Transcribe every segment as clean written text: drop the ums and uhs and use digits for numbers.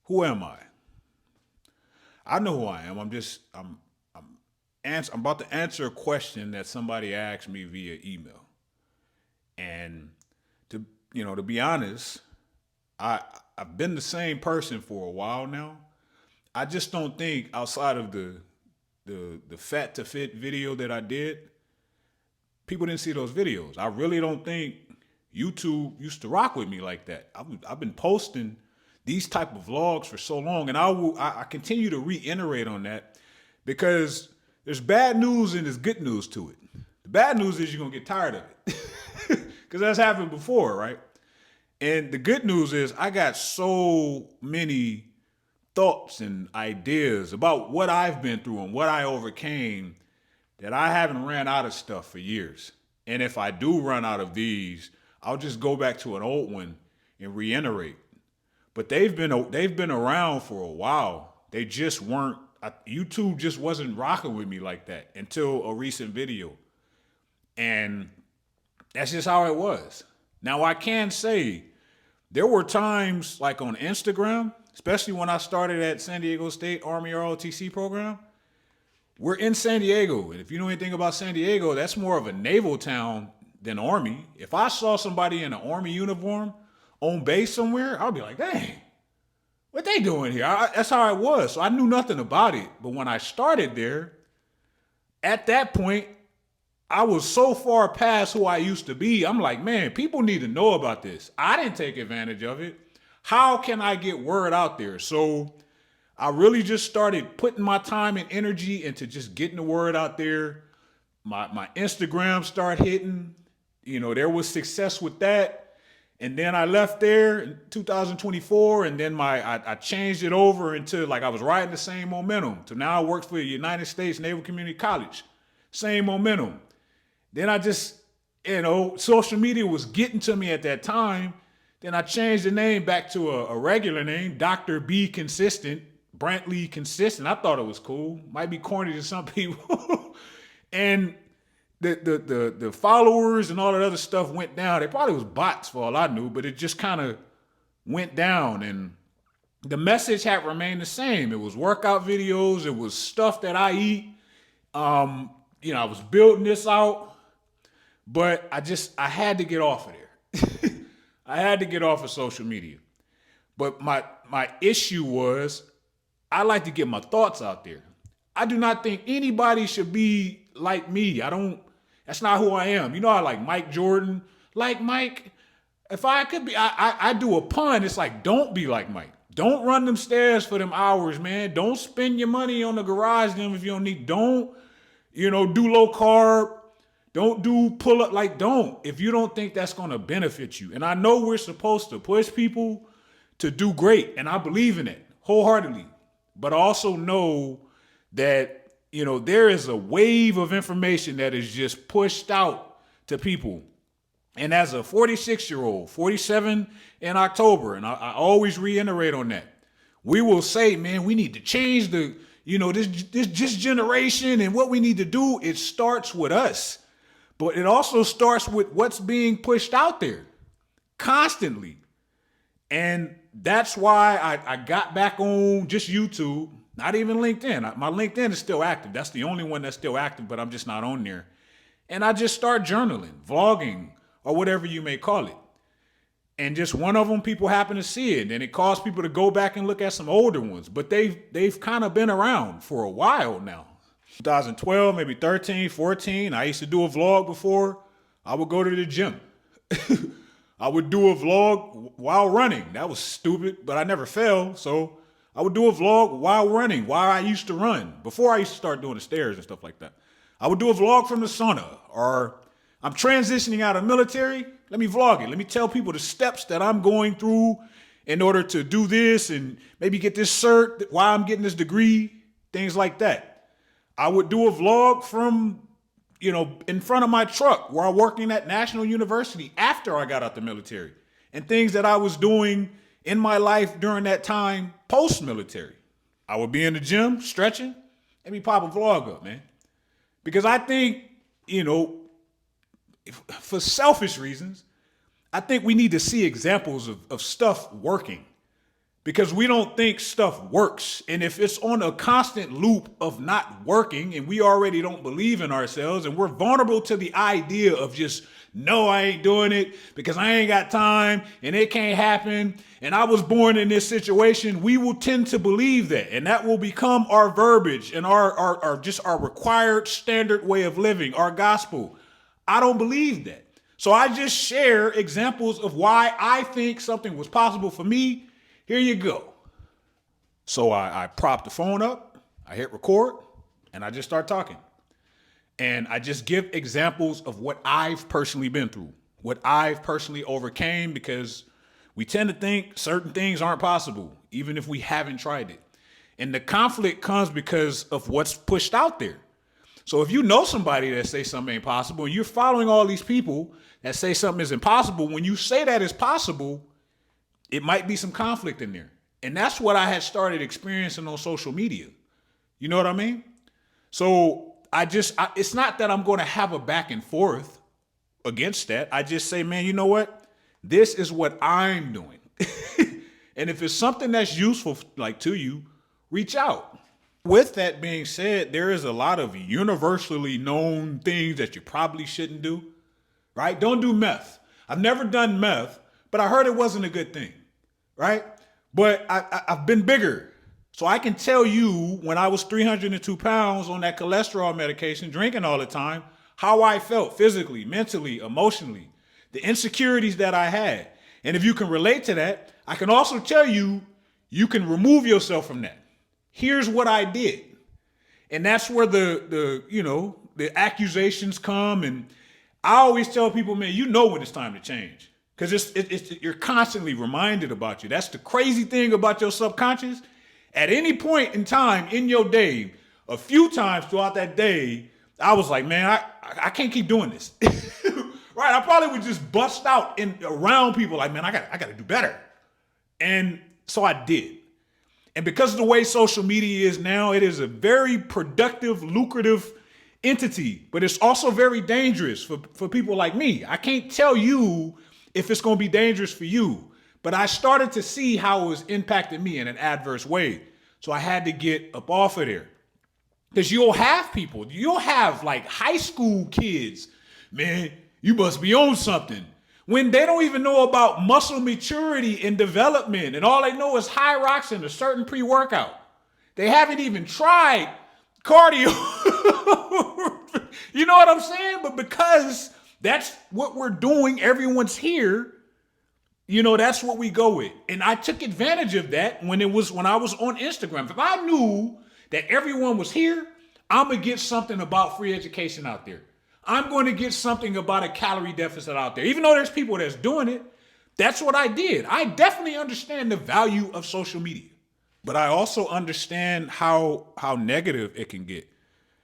Who am I? I know who I am. I'm about to answer a question that somebody asked me via email. And to to be honest, I I've been the same person for a while now. I just don't think outside of the fat to fit video that I did, people didn't see those videos. I really don't think YouTube used to rock with me like that. I've been posting these type of vlogs for so long, and I continue to reiterate on that because there's bad news and there's good news to it. The bad news is you're gonna get tired of it because that's happened before, right? And the good news is I got so many thoughts and ideas about what I've been through and what I overcame that I haven't ran out of stuff for years. And if I do run out of these, I'll just go back to an old one and reiterate. But they've been around for a while. They just weren't. YouTube just wasn't rocking with me like that until a recent video, and that's just how it was. Now I can say there were times like on Instagram, especially when I started at San Diego State Army ROTC program. We're in San Diego, and if you know anything about San Diego, that's more of a naval town than Army. If I saw somebody in an Army uniform on base somewhere, I'd be like, dang, what they doing here? That's how I was. So I knew nothing about it. But when I started there, at that point, I was so far past who I used to be. I'm like, man, people need to know about this. I didn't take advantage of it. How can I get word out there? So I really just started putting my time and energy into just getting the word out there. My Instagram started hitting. There was success with that. And then I left there in 2024, and then I changed it over into like I was riding the same momentum. So now I work for the United States Naval Community College. Same momentum. Then I just, social media was getting to me at that time. Then I changed the name back to a regular name, Dr. B Consistent, Brantley Consistent. I thought it was cool. Might be corny to some people. And the followers and all that other stuff went down. They probably was bots for all I knew, but it just kind of went down. And the message had remained the same. It was workout videos. It was stuff that I eat. I was building this out, but I had to get off of there. I had to get off of social media. But my issue was I like to get my thoughts out there. I do not think anybody should be like me. That's not who I am. I like Mike Jordan. Like Mike, if I could be, I do a pun. It's like, don't be like Mike. Don't run them stairs for them hours, man. Don't spend your money on the garage gym if you don't need. Don't, do low carb. Don't do pull up. Like, don't. If you don't think that's going to benefit you. And I know we're supposed to push people to do great. And I believe in it wholeheartedly. But I also know that there is a wave of information that is just pushed out to people. And as a 46-year-old, 47 in October, and I always reiterate on that, we will say, man, we need to change this generation, and what we need to do, it starts with us. But it also starts with what's being pushed out there constantly. And that's why I got back on just YouTube. Not even LinkedIn. My LinkedIn is still active. That's the only one that's still active, but I'm just not on there. And I just start journaling, vlogging, or whatever you may call it. And just one of them, people happen to see it. And it caused people to go back and look at some older ones. But they've kind of been around for a while now. 2012, maybe 13, 14. I used to do a vlog before. I would go to the gym. I would do a vlog while running. That was stupid, but I never fell. So I would do a vlog while running, while I used to run, before I used to start doing the stairs and stuff like that. I would do a vlog from the sauna, or I'm transitioning out of military. Let me vlog it. Let me tell people the steps that I'm going through in order to do this and maybe get this cert, why I'm getting this degree, things like that. I would do a vlog from, in front of my truck where I'm working at National University after I got out the military, and things that I was doing in my life during that time post-military. I would be in the gym stretching. Let me pop a vlog up, man. Because I think, for selfish reasons, I think we need to see examples of stuff working. because we don't think stuff works. And if it's on a constant loop of not working and we already don't believe in ourselves and we're vulnerable to the idea of just, no, I ain't doing it because I ain't got time and it can't happen and I was born in this situation, we will tend to believe that. And that will become our verbiage and our just our required standard way of living, our gospel. I don't believe that. So I just share examples of why I think something was possible for me. Here you go. So I prop the phone up, I hit record, and I just start talking. And I just give examples of what I've personally been through, what I've personally overcame, because we tend to think certain things aren't possible, even if we haven't tried it. And the conflict comes because of what's pushed out there. So if you know somebody that say something ain't possible, and you're following all these people that say something is impossible, when you say that is possible, it might be some conflict in there. And that's what I had started experiencing on social media. You know what I mean? So it's not that I'm going to have a back and forth against that. I just say, man, you know what? This is what I'm doing. And if it's something that's useful like to you, reach out. With that being said, there is a lot of universally known things that you probably shouldn't do, right? Don't do meth. I've never done meth, but I heard it wasn't a good thing, right? But I've been bigger. So I can tell you when I was 302 pounds on that cholesterol medication, drinking all the time, how I felt physically, mentally, emotionally, the insecurities that I had. And if you can relate to that, I can also tell you, you can remove yourself from that. Here's what I did. And that's where the accusations come. And I always tell people, man, you know when it's time to change. Because you're constantly reminded about you. That's the crazy thing about your subconscious. At any point in time in your day, a few times throughout that day, I was like, man, I can't keep doing this. Right? I probably would just bust out around people like, man, I got to do better. And so I did. And because of the way social media is now, it is a very productive, lucrative entity, but it's also very dangerous for people like me. I can't tell you if it's going to be dangerous for you, but I started to see how it was impacting me in an adverse way. So I had to get up off of there. Because you'll have like high school kids, man, you must be on something, when they don't even know about muscle maturity and development, and all they know is high rocks and a certain pre-workout. They haven't even tried cardio. You know what I'm saying? But because that's what we're doing, everyone's here, that's what we go with. And I took advantage of that when I was on Instagram. If I knew that everyone was here, I'm going to get something about free education out there. I'm going to get something about a calorie deficit out there. Even though there's people that's doing it, that's what I did. I definitely understand the value of social media. But I also understand how negative it can get,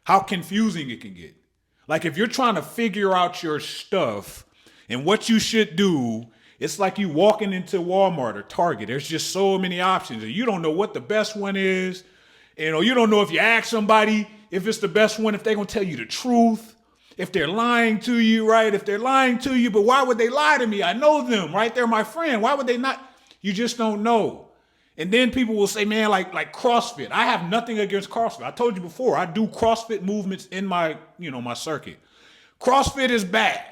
how confusing it can get. Like if you're trying to figure out your stuff and what you should do, it's like you walking into Walmart or Target. There's just so many options and you don't know what the best one is. You don't know if you ask somebody if it's the best one, if they're going to tell you the truth. If they're lying to you, right? If they're lying to you, but why would they lie to me? I know them, right? They're my friend. Why would they not? You just don't know. And then people will say, man, like CrossFit. I have nothing against CrossFit. I told you before, I do CrossFit movements in my circuit. CrossFit is bad.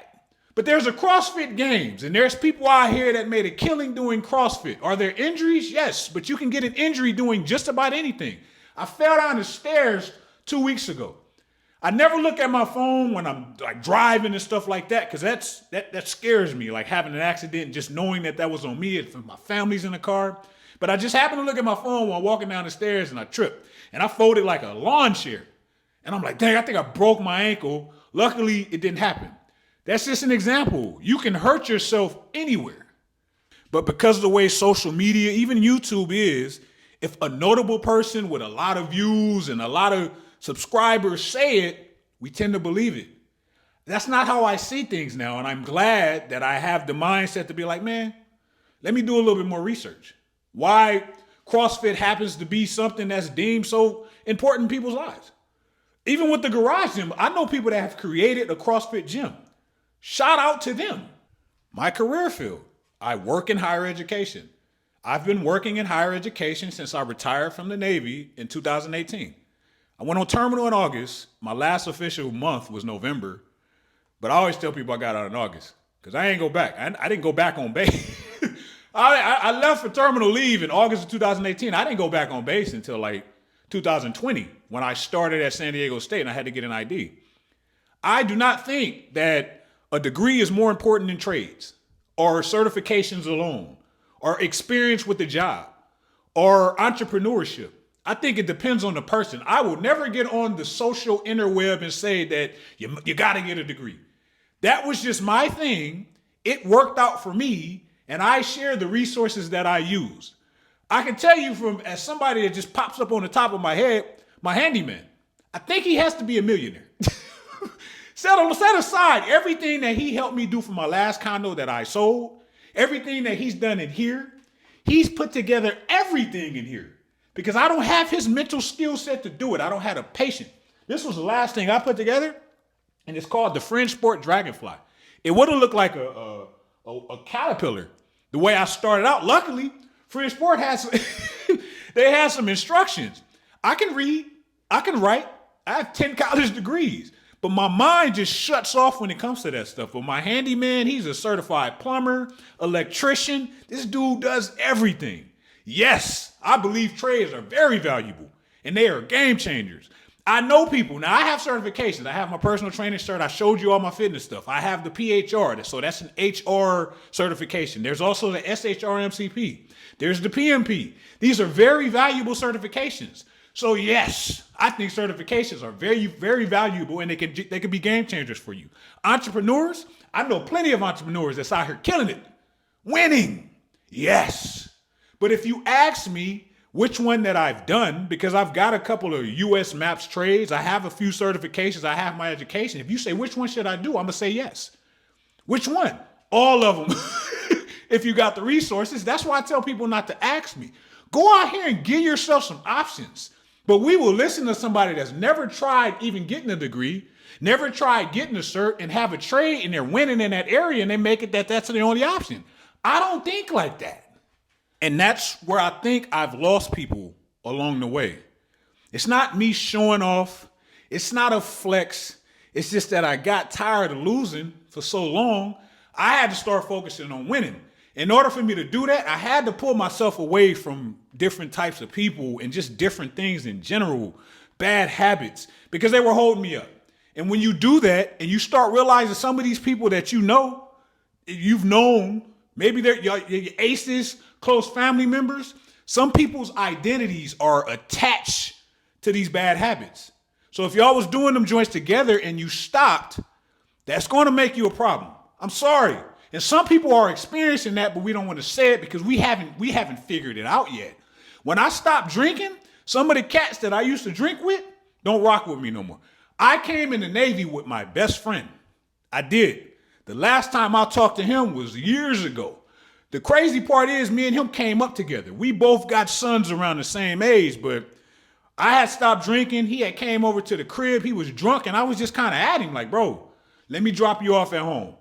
But there's a CrossFit Games, and there's people out here that made a killing doing CrossFit. Are there injuries? Yes, but you can get an injury doing just about anything. I fell down the stairs 2 weeks ago. I never look at my phone when I'm like driving and stuff like that, because that scares me, like having an accident, just knowing that was on me if my family's in the car. But I just happened to look at my phone while walking down the stairs and I tripped. And I folded like a lawn chair. And I'm like, dang, I think I broke my ankle. Luckily, it didn't happen. That's just an example. You can hurt yourself anywhere. But because of the way social media, even YouTube is, if a notable person with a lot of views and a lot of subscribers say it, we tend to believe it. That's not how I see things now. And I'm glad that I have the mindset to be like, man, let me do a little bit more research. Why CrossFit happens to be something that's deemed so important in people's lives. Even with the garage gym, I know people that have created a CrossFit gym. Shout out to them. My career field, I work in higher education. I've been working in higher education since I retired from the Navy in 2018. I went on terminal in August. My last official month was November, but I always tell people I got out in August because I ain't go back. I didn't go back on base. I left for terminal leave in August of 2018. I didn't go back on base until like 2020 when I started at San Diego State and I had to get an ID. I do not think that a degree is more important than trades or certifications alone or experience with the job or entrepreneurship. I think it depends on the person. I will never get on the social interweb and say that you got to get a degree. That was just my thing. It worked out for me, and I share the resources that I use. I can tell you from as somebody that just pops up on the top of my head, my handyman, I think he has to be a millionaire. Set aside everything that he helped me do for my last condo that I sold, everything that he's done in here. He's put together everything in here because I don't have his mental skill set to do it. I don't have the patience. This was the last thing I put together, and it's called the Fringe Sport Dragonfly. It would have looked like a caterpillar the way I started out. Luckily, Fringe Sport has they had some instructions. I can read, I can write. I have 10 college degrees. But my mind just shuts off when it comes to that stuff. But my handyman, he's a certified plumber, electrician. This dude does everything. Yes, I believe trades are very valuable and they are game changers. I know people. Now, I have certifications. I have my personal training cert. I showed you all my fitness stuff. I have the PHR. So that's an HR certification. There's also the SHRMCP. There's the PMP. These are very valuable certifications. So yes, I think certifications are very, very valuable and they can be game changers for you. Entrepreneurs, I know plenty of entrepreneurs that's out here killing it, winning. Yes. But if you ask me which one that I've done, because I've got a couple of US Maps trades, I have a few certifications, I have my education. If you say, which one should I do? I'm gonna say yes. Which one? All of them. If you got the resources, that's why I tell people not to ask me. Go out here and give yourself some options. But we will listen to somebody that's never tried even getting a degree, never tried getting a cert, and have a trade, and they're winning in that area, and they make it that's the only option. I don't think like that. And that's where I think I've lost people along the way. It's not me showing off. It's not a flex. It's just that I got tired of losing for so long. I had to start focusing on winning. In order for me to do that, I had to pull myself away from different types of people and just different things in general, bad habits, because they were holding me up. And when you do that and you start realizing some of these people that you know, you've known, maybe they're your aces, close family members, some people's identities are attached to these bad habits. So if y'all was doing them joints together and you stopped, that's going to make you a problem. I'm sorry. And some people are experiencing that, but we don't want to say it because we haven't figured it out yet. When I stopped drinking, some of the cats that I used to drink with don't rock with me no more. I came in the Navy with my best friend. I did. The last time I talked to him was years ago. The crazy part is me and him came up together. We both got sons around the same age, but I had stopped drinking. He had came over to the crib. He was drunk, and I was just kind of at him like, bro, let me drop you off at home.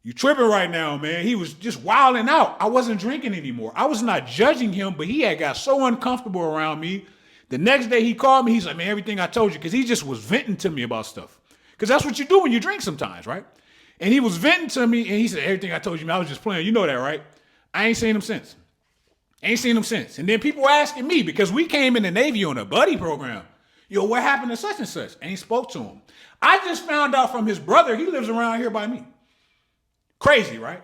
You tripping right now, man. He was just wilding out. I wasn't drinking anymore. I was not judging him, but he had got so uncomfortable around me. The next day he called me. He's like, man, everything I told you, because he just was venting to me about stuff. Because that's what you do when you drink sometimes, right? And he was venting to me, and he said, everything I told you, man, I was just playing. You know that, right? I ain't seen him since. And then people asking me, because we came in the Navy on a buddy program. Yo, what happened to such and such? Ain't spoke to him. I just found out from his brother, he lives around here by me. Crazy, right?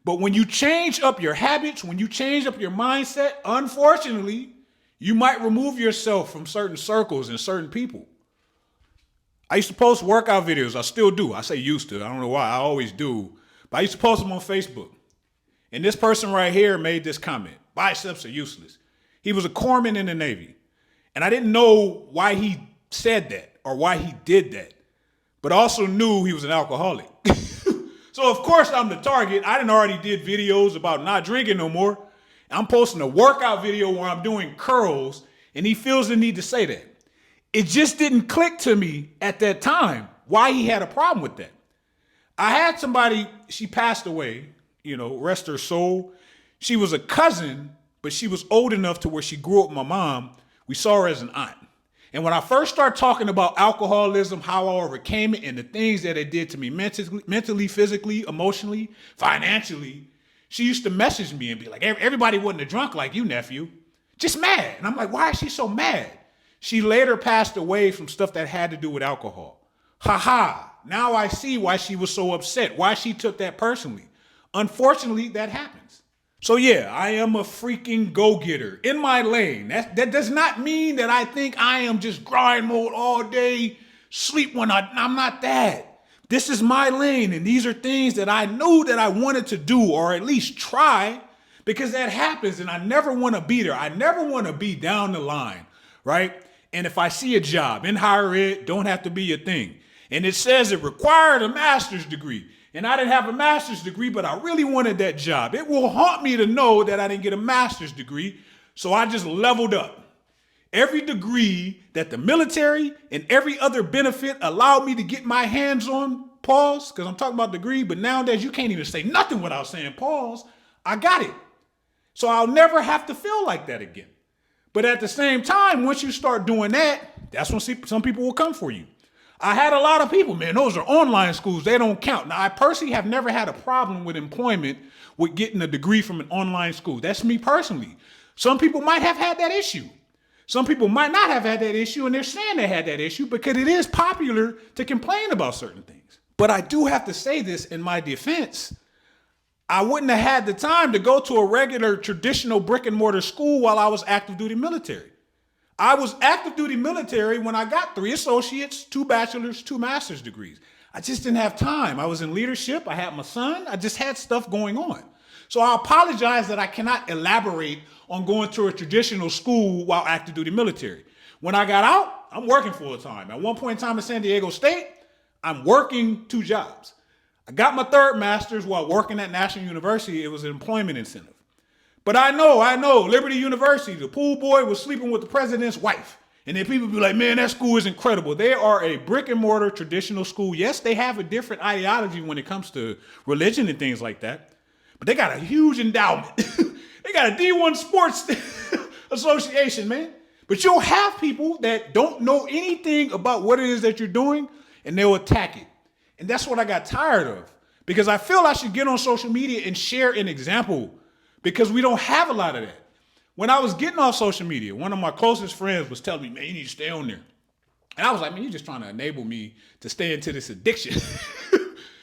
But when you change up your habits, when you change up your mindset, unfortunately, you might remove yourself from certain circles and certain people. I used to post workout videos. I still do. I say used to. I don't know why. I always do. But I used to post them on Facebook. And this person right here made this comment. Biceps are useless. He was a corpsman in the Navy. And I didn't know why he said that or why he did that. But I also knew he was an alcoholic. So, of course, I'm the target. I already did videos about not drinking no more. I'm posting a workout video where I'm doing curls, and he feels the need to say that. It just didn't click to me at that time why he had a problem with that. I had somebody, she passed away, rest her soul. She was a cousin but she was old enough to where she grew up with my mom. We saw her as an aunt. And when I first started talking about alcoholism, how I overcame it, and the things that it did to me mentally, physically, emotionally, financially, she used to message me and be like, everybody wasn't a drunk like you, nephew. Just mad. And I'm like, why is she so mad? She later passed away from stuff that had to do with alcohol. Ha ha. Now I see why she was so upset, why she took that personally. Unfortunately, that happens. So yeah, I am a freaking go-getter in my lane. That does not mean that I think I am just grind mode all day, sleep when I'm not that. This is my lane, and these are things that I knew that I wanted to do, or at least try, because that happens, and I never want to be there. I never want to be down the line, right? And if I see a job in higher ed, don't have to be a thing, and it says it required a master's degree, and I didn't have a master's degree, but I really wanted that job. It will haunt me to know that I didn't get a master's degree, so I just leveled up. Every degree that the military and every other benefit allowed me to get my hands on, pause, because I'm talking about degree, but nowadays you can't even say nothing without saying pause. I got it. So I'll never have to feel like that again. But at the same time, once you start doing that, that's when some people will come for you. I had a lot of people, man, those are online schools. They don't count. Now, I personally have never had a problem with employment with getting a degree from an online school. That's me personally. Some people might have had that issue. Some people might not have had that issue, and they're saying they had that issue because it is popular to complain about certain things. But I do have to say this in my defense. I wouldn't have had the time to go to a regular traditional brick and mortar school while I was active duty military. I was active duty military when I got 3 associates, 2 bachelor's, 2 master's degrees. I just didn't have time. I was in leadership. I had my son. I just had stuff going on. So I apologize that I cannot elaborate on going to a traditional school while active duty military. When I got out, I'm working full time. At one point in time in San Diego State, I'm working 2 jobs. I got my 3rd master's while working at National University. It was an employment incentive. But I know, Liberty University, the pool boy was sleeping with the president's wife. And then people be like, man, that school is incredible. They are a brick and mortar traditional school. Yes, they have a different ideology when it comes to religion and things like that. But they got a huge endowment. They got a D1 sports association, man. But you'll have people that don't know anything about what it is that you're doing, and they'll attack it. And that's what I got tired of, because I feel I should get on social media and share an example, because we don't have a lot of that. When I was getting off social media, one of my closest friends was telling me, man, you need to stay on there. And I was like, man, you're just trying to enable me to stay into this addiction.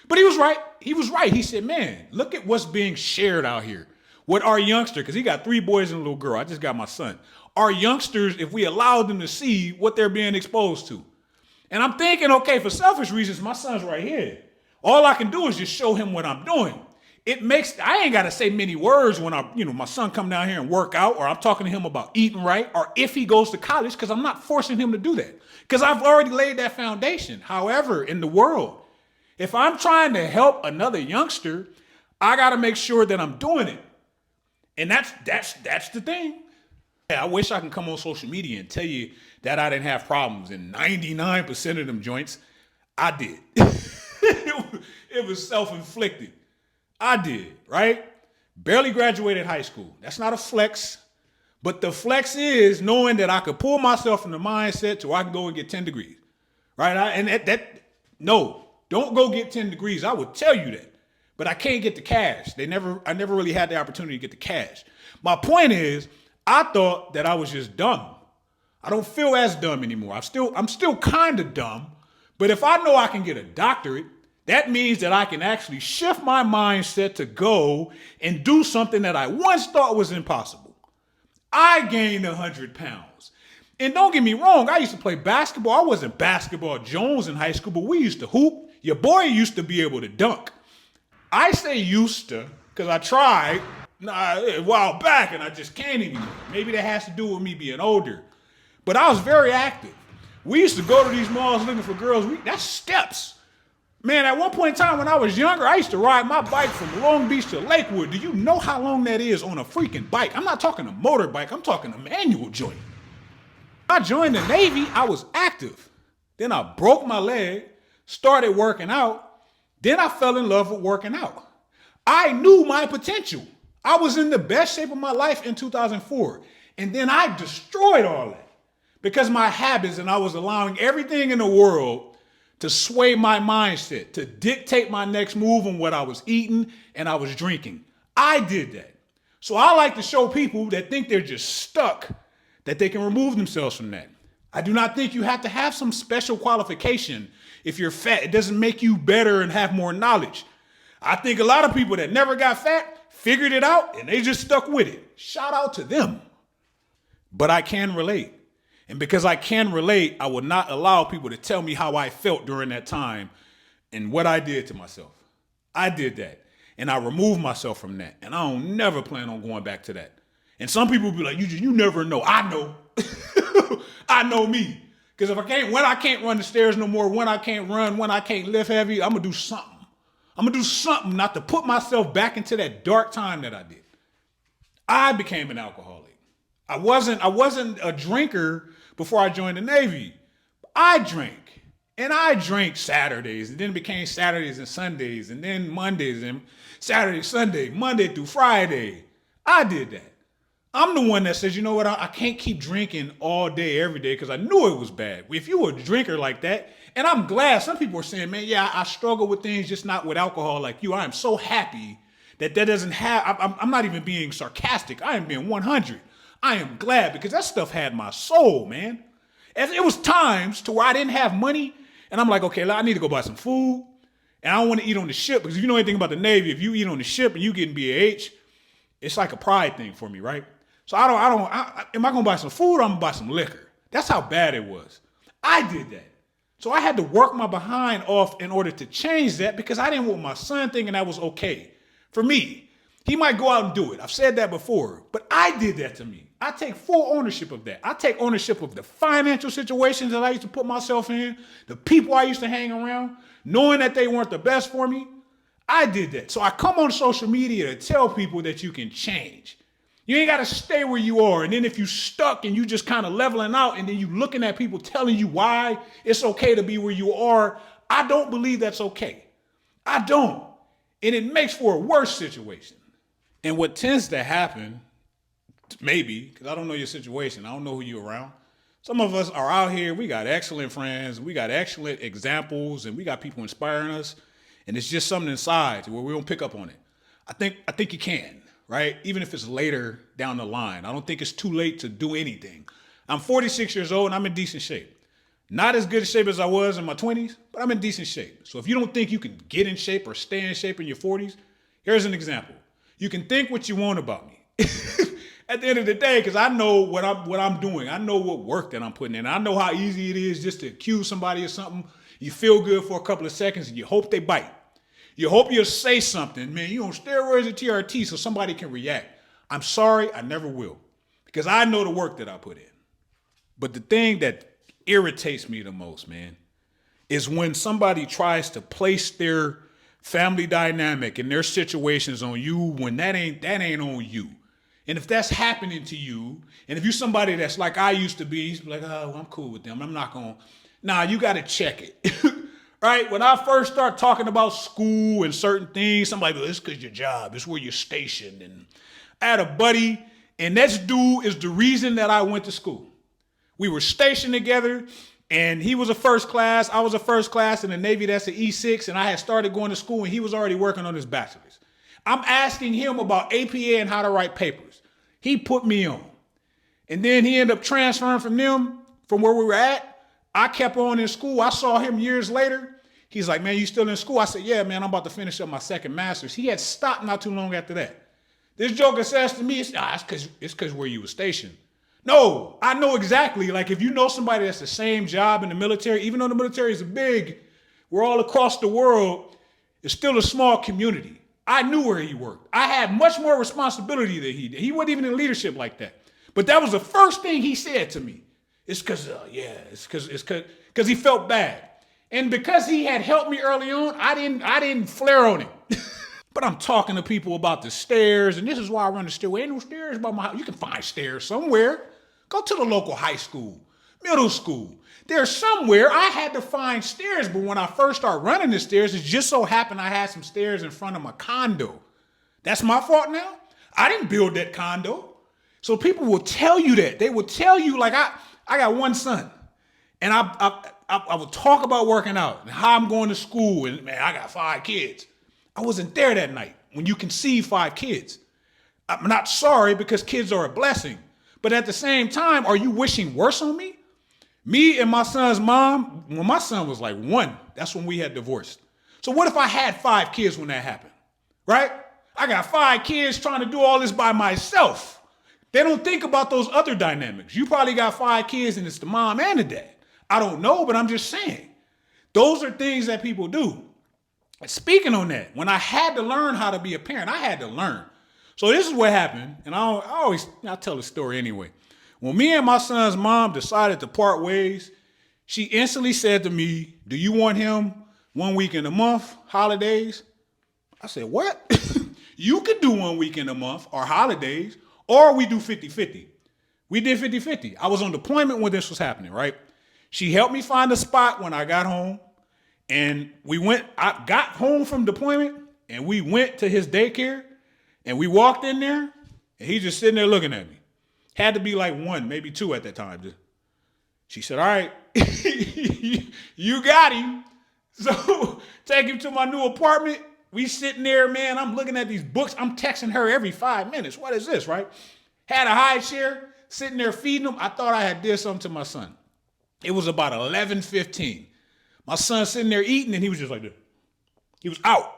But he was right. He was right. He said, man, look at what's being shared out here. What our youngster, because he got 3 boys and a little girl. I just got my son. Our youngsters, if we allow them to see what they're being exposed to. And I'm thinking, okay, for selfish reasons, my son's right here. All I can do is just show him what I'm doing. I ain't got to say many words when my son come down here and work out, or I'm talking to him about eating right, or if he goes to college, because I'm not forcing him to do that, because I've already laid that foundation. However, in the world, if I'm trying to help another youngster, I got to make sure that I'm doing it. And that's the thing. I wish I can come on social media and tell you that I didn't have problems. And 99% of them joints, I did. It was self-inflicted. I did, right? Barely graduated high school. That's not a flex. But the flex is knowing that I could pull myself from the mindset to I can go and get 10 degrees, right? No, don't go get 10 degrees. I would tell you that. But I can't get the cash. I never really had the opportunity to get the cash. My point is, I thought that I was just dumb. I don't feel as dumb anymore. I'm still kind of dumb. But if I know I can get a doctorate, that means that I can actually shift my mindset to go and do something that I once thought was impossible. I gained 100 pounds. And don't get me wrong, I used to play basketball. I wasn't Basketball Jones in high school, but we used to hoop. Your boy used to be able to dunk. I say used to because I tried a while back and I just can't anymore. Maybe that has to do with me being older. But I was very active. We used to go to these malls looking for girls. That's steps. Man, at one point in time when I was younger, I used to ride my bike from Long Beach to Lakewood. Do you know how long that is on a freaking bike? I'm not talking a motorbike. I'm talking a manual joint. I joined the Navy. I was active. Then I broke my leg, started working out. Then I fell in love with working out. I knew my potential. I was in the best shape of my life in 2004. And then I destroyed all that because my habits and I was allowing everything in the world to sway my mindset, to dictate my next move on what I was eating and I was drinking. I did that. So I like to show people that think they're just stuck that they can remove themselves from that. I do not think you have to have some special qualification if you're fat. It doesn't make you better and have more knowledge. I think a lot of people that never got fat figured it out and they just stuck with it. Shout out to them. But I can relate. And because I can relate, I will not allow people to tell me how I felt during that time and what I did to myself. I did that. And I removed myself from that. And I don't never plan on going back to that. And some people be like, you never know. I know. I know me. Because when I can't run the stairs no more, when I can't run, when I can't lift heavy, I'm going to do something. I'm going to do something not to put myself back into that dark time that I did. I became an alcoholic. I wasn't a drinker before I joined the Navy. I drank. And I drank Saturdays, and then it became Saturdays and Sundays, and then Mondays and Saturday, Sunday, Monday through Friday. I did that. I'm the one that says, you know what, I can't keep drinking all day, every day, because I knew it was bad. If you were a drinker like that, and I'm glad some people are saying, man, yeah, I struggle with things, just not with alcohol like you. I am so happy that doesn't have, I'm not even being sarcastic. I am being 100. I am glad because that stuff had my soul, man. And it was times to where I didn't have money, and I'm like, okay, I need to go buy some food, and I don't want to eat on the ship, because if you know anything about the Navy, if you eat on the ship and you getting BAH, it's like a pride thing for me, right? So am I going to buy some food or I'm going to buy some liquor? That's how bad it was. I did that. So I had to work my behind off in order to change that because I didn't want my son thinking that was okay. For me, he might go out and do it. I've said that before, but I did that to me. I take full ownership of that. I take ownership of the financial situations that I used to put myself in, the people I used to hang around, knowing that they weren't the best for me. I did that. So I come on social media to tell people that you can change. You ain't got to stay where you are. And then if you stuck and you just kind of leveling out and then you looking at people telling you why it's okay to be where you are, I don't believe that's okay. I don't. And it makes for a worse situation. And what tends to happen, maybe, because I don't know your situation, I don't know who you're around. Some of us are out here, we got excellent friends, we got excellent examples, and we got people inspiring us. And it's just something inside where we don't pick up on it. I think you can. Right? Even if it's later down the line. I don't think it's too late to do anything. I'm 46 years old and I'm in decent shape. Not as good a shape as I was in my 20s, but I'm in decent shape. So if you don't think you can get in shape or stay in shape in your 40s, here's an example. You can think what you want about me. At the end of the day, because I know what I'm doing. I know what work that I'm putting in. I know how easy it is just to accuse somebody of something. You feel good for a couple of seconds and you hope they bite. You hope you'll say something, man, you on steroids or TRT so somebody can react. I'm sorry, I never will. Because I know the work that I put in. But the thing that irritates me the most, man, is when somebody tries to place their family dynamic and their situations on you when that ain't on you. And if that's happening to you, and if you're somebody that's like I used to be, like, oh, I'm cool with them. I'm not going to. Nah, you got to check it. Right? When I first start talking about school and certain things, somebody goes, it's because your job, it's where you're stationed. And I had a buddy, and this dude is the reason that I went to school. We were stationed together, and he was a first class. I was a first class in the Navy. That's an E6, and I had started going to school, and he was already working on his bachelor's. I'm asking him about APA and how to write papers. He put me on. And then he ended up transferring from where we were at. I kept on in school. I saw him years later. He's like, man, you still in school? I said, yeah, man, I'm about to finish up my second master's. He had stopped not too long after that. This joker says to me, it's because where you were stationed. No, I know exactly. Like if you know somebody that's the same job in the military, even though the military is big, we're all across the world, it's still a small community. I knew where he worked. I had much more responsibility than he did. He wasn't even in leadership like that. But that was the first thing he said to me. It's because he felt bad. And because he had helped me early on, I didn't flare on him. But I'm talking to people about the stairs, and this is why I run the stairway. Ain't no stairs by my house. You can find stairs somewhere. Go to the local high school, middle school. There's somewhere I had to find stairs, but when I first started running the stairs, it just so happened I had some stairs in front of my condo. That's my fault now? I didn't build that condo. So people will tell you that. They will tell you, like, I got one son. And I would talk about working out and how I'm going to school. And man, I got 5 kids. I wasn't there that night when you conceive 5 kids. I'm not sorry because kids are a blessing. But at the same time, are you wishing worse on me? Me and my son's mom, when my son was like 1, that's when we had divorced. So what if I had 5 kids when that happened, right? I got 5 kids trying to do all this by myself. They don't think about those other dynamics. You probably got 5 kids and it's the mom and the dad. I don't know, but I'm just saying. Those are things that people do. And speaking on that, when I had to learn how to be a parent, I had to learn. So this is what happened, and I tell the story anyway. When me and my son's mom decided to part ways, she instantly said to me, "Do you want him 1 week in a month, holidays?" I said, "What?" You could do 1 week in a month or holidays, or we do 50-50. We did 50-50. I was on deployment when this was happening, right? She helped me find a spot when I got home, and I got home from deployment, and we went to his daycare, and we walked in there, and he just sitting there looking at me. Had to be like 1, maybe 2 at that time. She said, "All right, you got him." So take him to my new apartment. We sitting there, man. I'm looking at these books. I'm texting her every 5 minutes. What is this, right? Had a high chair, sitting there feeding him. I thought I had did something to my son. It was about 11:15. My son sitting there eating, and he was just like this. He was out.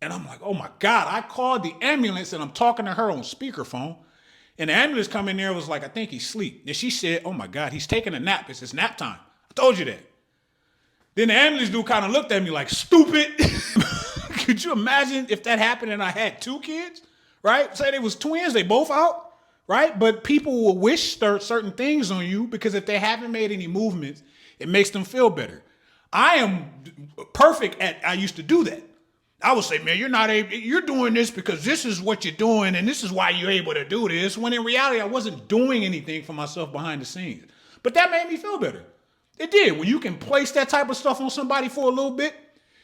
And I'm like, oh my God. I called the ambulance, and I'm talking to her on speakerphone. And the ambulance come in there and was like, "I think he's asleep." And she said, "Oh my God, he's taking a nap. It's his nap time. I told you that." Then the ambulance dude kind of looked at me like, "Stupid." Could you imagine if that happened and I had 2 kids, right? Say they was twins, they both out, right? But people will wish certain things on you because if they haven't made any movements, it makes them feel better. I am perfect I used to do that. I would say, "Man, you're doing this because this is what you're doing and this is why you're able to do this." When in reality, I wasn't doing anything for myself behind the scenes. But that made me feel better. It did. When you can place that type of stuff on somebody for a little bit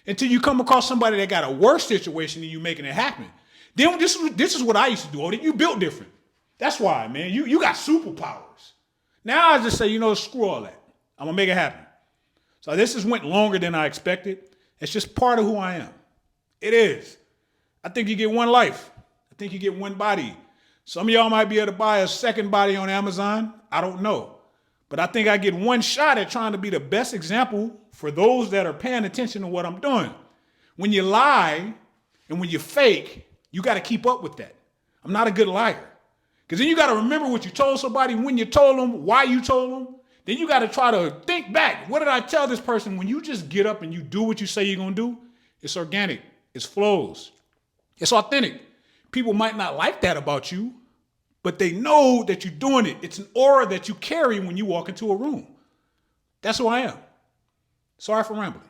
until you come across somebody that got a worse situation than you making it happen. Then this is what I used to do. Odie. You built different. That's why, man. You got superpowers. Now I just say, screw all that. I'm going to make it happen. So this has went longer than I expected. It's just part of who I am. It is. I think you get one life. I think you get one body. Some of y'all might be able to buy a second body on Amazon. I don't know. But I think I get one shot at trying to be the best example for those that are paying attention to what I'm doing. When you lie and when you fake, you got to keep up with that. I'm not a good liar. Because then you got to remember what you told somebody, when you told them, why you told them. Then you got to try to think back. What did I tell this person? When you just get up and you do what you say you're going to do, it's organic. It flows. It's authentic. People might not like that about you, but they know that you're doing it. It's an aura that you carry when you walk into a room. That's who I am. Sorry for rambling.